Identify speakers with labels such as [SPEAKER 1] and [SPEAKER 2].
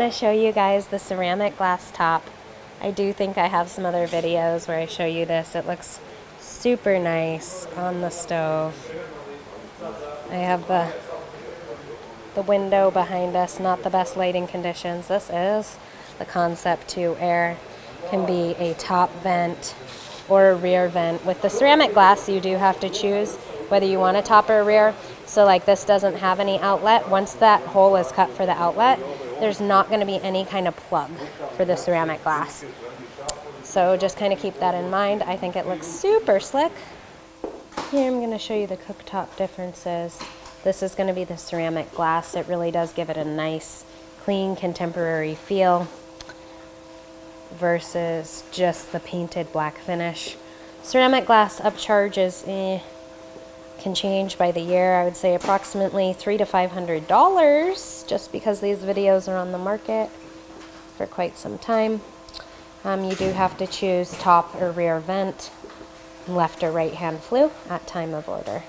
[SPEAKER 1] want to show you guys the ceramic glass top. I do think I have some other videos where I show you this. It looks super nice on the stove. I have the window behind us, not the best lighting conditions. This is the concept too. Air can be a top vent or a rear vent. With the ceramic glass, you do have to choose whether you want a top or a rear. So like this doesn't have any outlet. Once that hole is cut for the outlet, there's not going to be any kind of plug for the ceramic glass. So just kind of keep that in mind. I think it looks super slick. Here I'm going to show you the cooktop differences. This is going to be the ceramic glass. It really does give it a nice, clean, contemporary feel versus just the painted black finish. Ceramic glass upcharge is can change by the year. I would say approximately $300 to $500 just because these videos are on the market for quite some time. You do have to choose top or rear vent, left or right hand flue at time of order.